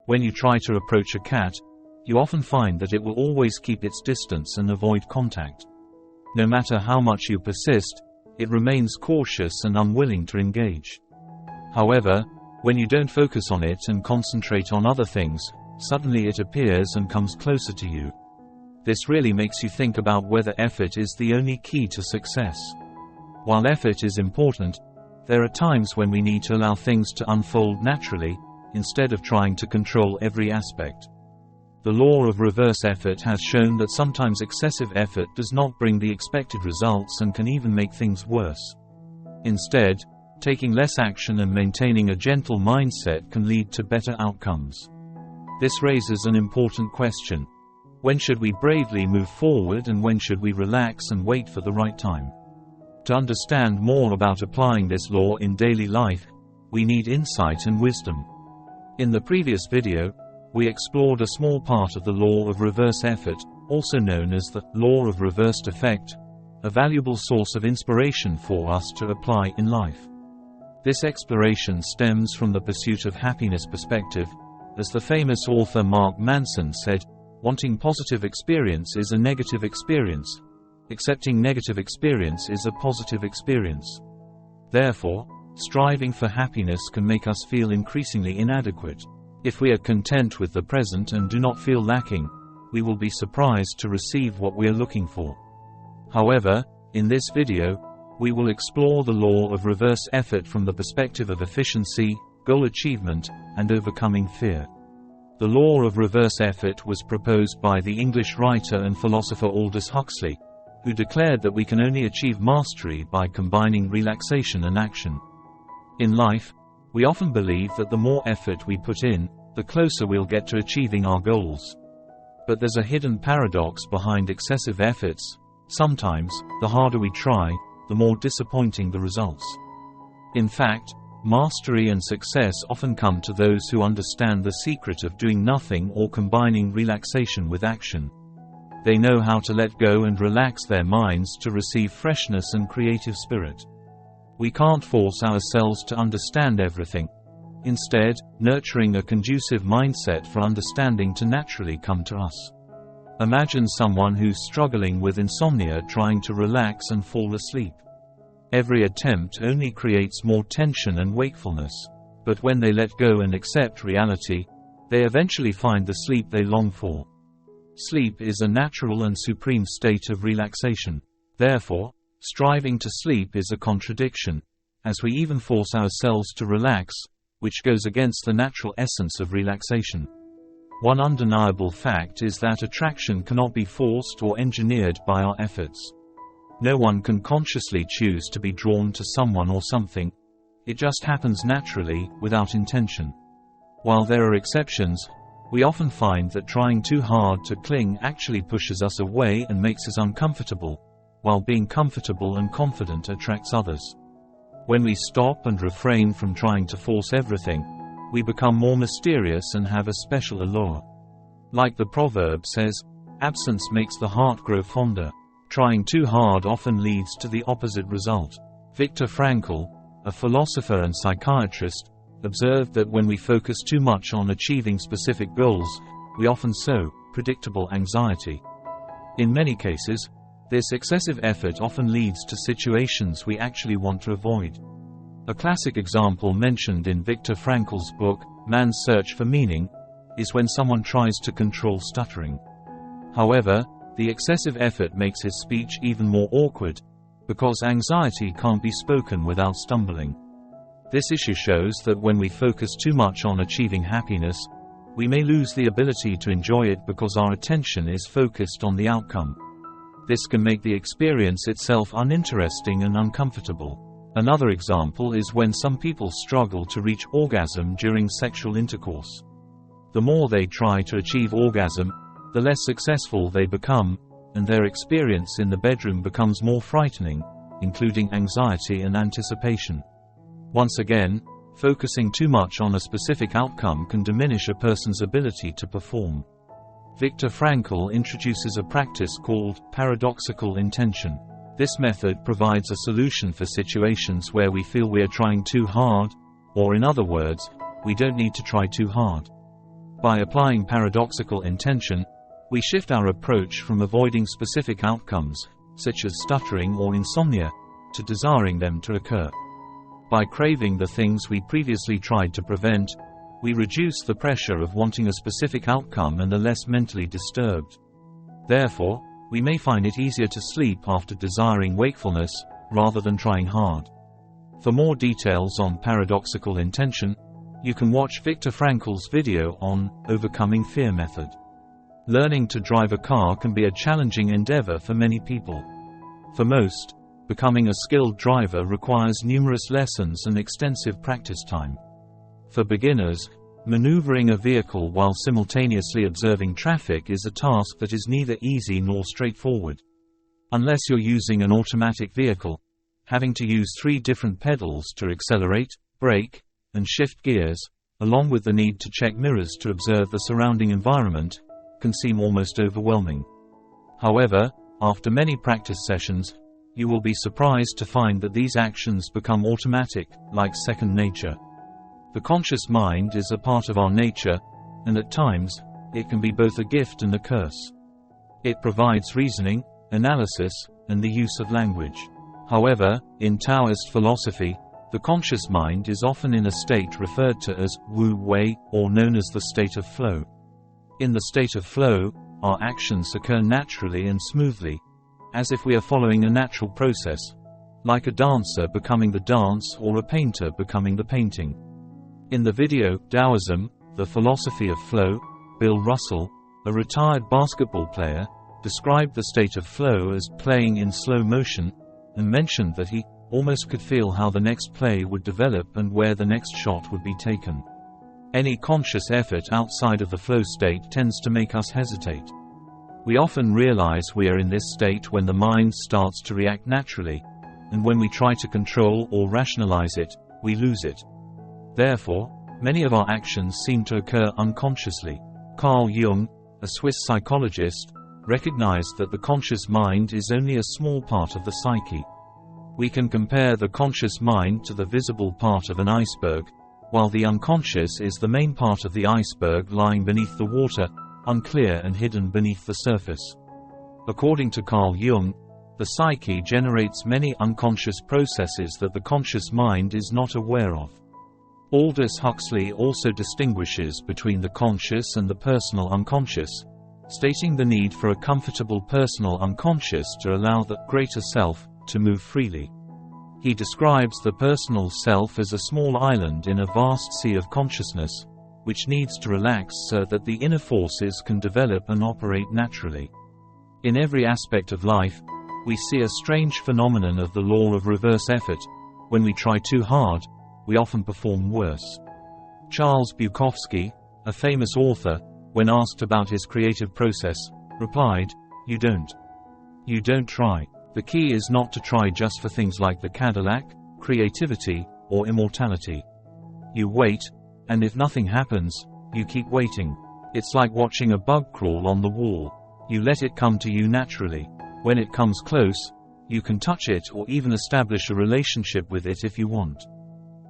When you try to approach a cat, you often find that it will always keep its distance and avoid contact. No matter how much you persist, it remains cautious and unwilling to engage. However, when you don't focus on it and concentrate on other things, suddenly it appears and comes closer to you. This really makes you think about whether effort is the only key to success. While effort is important, there are times when we need to allow things to unfold naturally, instead of trying to control every aspect. The law of reverse effort has shown that sometimes excessive effort does not bring the expected results and can even make things worse. Instead, taking less action and maintaining a gentle mindset can lead to better outcomes. This raises an important question. When should we bravely move forward and when should we relax and wait for the right time? To understand more about applying this law in daily life, we need insight and wisdom. In the previous video, we explored a small part of the law of reverse effort, also known as the law of reversed effect, a valuable source of inspiration for us to apply in life. This exploration stems from the pursuit of happiness perspective. As the famous author Mark Manson said, wanting positive experience is a negative experience. Accepting negative experience is a positive experience. Therefore, striving for happiness can make us feel increasingly inadequate. If we are content with the present and do not feel lacking, we will be surprised to receive what we are looking for. However, in this video, we will explore the law of reverse effort from the perspective of efficiency, goal achievement, and overcoming fear. The law of reverse effort was proposed by the English writer and philosopher Aldous Huxley, who declared that we can only achieve mastery by combining relaxation and action. In life, we often believe that the more effort we put in, the closer we'll get to achieving our goals. But there's a hidden paradox behind excessive efforts. Sometimes, the harder we try, the more disappointing the results. In fact, mastery and success often come to those who understand the secret of doing nothing or combining relaxation with action. They know how to let go and relax their minds to receive freshness and creative spirit. We can't force ourselves to understand everything. Instead, nurturing a conducive mindset for understanding to naturally come to us. Imagine someone who's struggling with insomnia trying to relax and fall asleep. Every attempt only creates more tension and wakefulness. But when they let go and accept reality, they eventually find the sleep they long for. Sleep is a natural and supreme state of relaxation. Therefore, striving to sleep is a contradiction, as we even force ourselves to relax, which goes against the natural essence of relaxation. One undeniable fact is that attraction cannot be forced or engineered by our efforts. No one can consciously choose to be drawn to someone or something. It just happens naturally, without intention. While there are exceptions, we often find that trying too hard to cling actually pushes us away and makes us uncomfortable, while being comfortable and confident attracts others. When we stop and refrain from trying to force everything, we become more mysterious and have a special allure. Like the proverb says, absence makes the heart grow fonder. Trying too hard often leads to the opposite result. Viktor Frankl, a philosopher and psychiatrist, observed that when we focus too much on achieving specific goals, we often sow predictable anxiety. In many cases, this excessive effort often leads to situations we actually want to avoid. A classic example mentioned in Viktor Frankl's book, Man's Search for Meaning, is when someone tries to control stuttering. However, the excessive effort makes his speech even more awkward, because anxiety can't be spoken without stumbling. This issue shows that when we focus too much on achieving happiness, we may lose the ability to enjoy it because our attention is focused on the outcome. This can make the experience itself uninteresting and uncomfortable. Another example is when some people struggle to reach orgasm during sexual intercourse. The more they try to achieve orgasm, the less successful they become, and their experience in the bedroom becomes more frightening, including anxiety and anticipation. Once again, focusing too much on a specific outcome can diminish a person's ability to perform. Viktor Frankl introduces a practice called paradoxical intention. This method provides a solution for situations where we feel we are trying too hard, or in other words, we don't need to try too hard. By applying paradoxical intention, we shift our approach from avoiding specific outcomes, such as stuttering or insomnia, to desiring them to occur. By craving the things we previously tried to prevent, we reduce the pressure of wanting a specific outcome and are less mentally disturbed. Therefore, we may find it easier to sleep after desiring wakefulness, rather than trying hard. For more details on paradoxical intention, you can watch Viktor Frankl's video on Overcoming Fear Method. Learning to drive a car can be a challenging endeavor for many people. For most, becoming a skilled driver requires numerous lessons and extensive practice time. For beginners, maneuvering a vehicle while simultaneously observing traffic is a task that is neither easy nor straightforward. Unless you're using an automatic vehicle, having to use 3 different pedals to accelerate, brake, and shift gears, along with the need to check mirrors to observe the surrounding environment, can seem almost overwhelming. However, after many practice sessions, you will be surprised to find that these actions become automatic, like second nature. The conscious mind is a part of our nature, and at times, it can be both a gift and a curse. It provides reasoning, analysis, and the use of language. However, in Taoist philosophy, the conscious mind is often in a state referred to as Wu Wei, or known as the state of flow. In the state of flow, our actions occur naturally and smoothly, as if we are following a natural process, like a dancer becoming the dance or a painter becoming the painting. In the video, Taoism, the Philosophy of Flow, Bill Russell, a retired basketball player, described the state of flow as playing in slow motion, and mentioned that he almost could feel how the next play would develop and where the next shot would be taken. Any conscious effort outside of the flow state tends to make us hesitate. We often realize we are in this state when the mind starts to react naturally, and when we try to control or rationalize it, we lose it. Therefore, many of our actions seem to occur unconsciously. Carl Jung, a Swiss psychologist, recognized that the conscious mind is only a small part of the psyche. We can compare the conscious mind to the visible part of an iceberg, while the unconscious is the main part of the iceberg lying beneath the water, unclear and hidden beneath the surface. According to Carl Jung, the psyche generates many unconscious processes that the conscious mind is not aware of. Aldous Huxley also distinguishes between the conscious and the personal unconscious, stating the need for a comfortable personal unconscious to allow the greater self to move freely. He describes the personal self as a small island in a vast sea of consciousness, which needs to relax so that the inner forces can develop and operate naturally. In every aspect of life, we see a strange phenomenon of the law of reverse effort. When we try too hard, we often perform worse. Charles Bukowski, a famous author, when asked about his creative process, replied, "You don't try. The key is not to try just for things like the Cadillac, creativity, or immortality. You wait, and if nothing happens, you keep waiting. It's like watching a bug crawl on the wall. You let it come to you naturally. When it comes close, you can touch it or even establish a relationship with it if you want.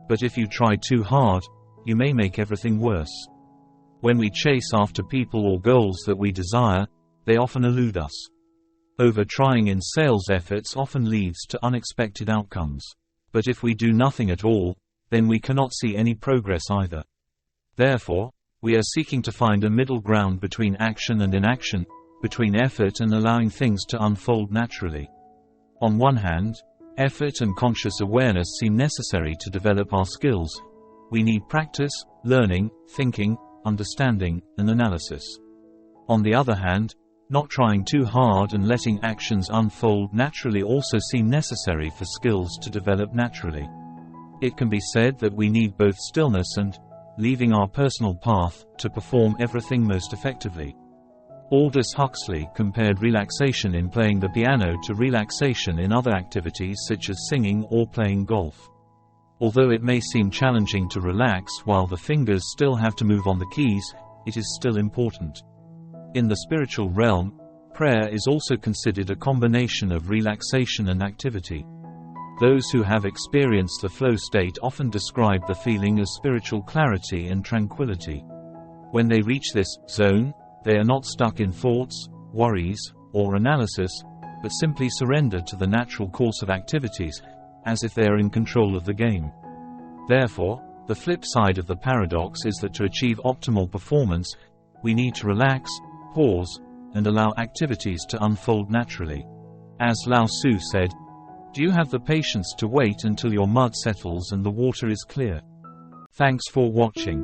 But if you try too hard, you may make everything worse." When we chase after people or goals that we desire, they often elude us. Over-trying in sales efforts often leads to unexpected outcomes. But if we do nothing at all, then we cannot see any progress either. Therefore, we are seeking to find a middle ground between action and inaction, between effort and allowing things to unfold naturally. On one hand, effort and conscious awareness seem necessary to develop our skills. We need practice, learning, thinking, understanding, and analysis. On the other hand, not trying too hard and letting actions unfold naturally also seem necessary for skills to develop naturally. It can be said that we need both stillness and leaving our personal path to perform everything most effectively. Aldous Huxley compared relaxation in playing the piano to relaxation in other activities such as singing or playing golf. Although it may seem challenging to relax while the fingers still have to move on the keys, it is still important. In the spiritual realm, prayer is also considered a combination of relaxation and activity. Those who have experienced the flow state often describe the feeling as spiritual clarity and tranquility. When they reach this zone, they are not stuck in thoughts, worries, or analysis, but simply surrender to the natural course of activities, as if they are in control of the game. Therefore, the flip side of the paradox is that to achieve optimal performance, we need to relax, pause, and allow activities to unfold naturally. As Lao Tzu said, "Do you have the patience to wait until your mud settles and the water is clear?" Thanks for watching.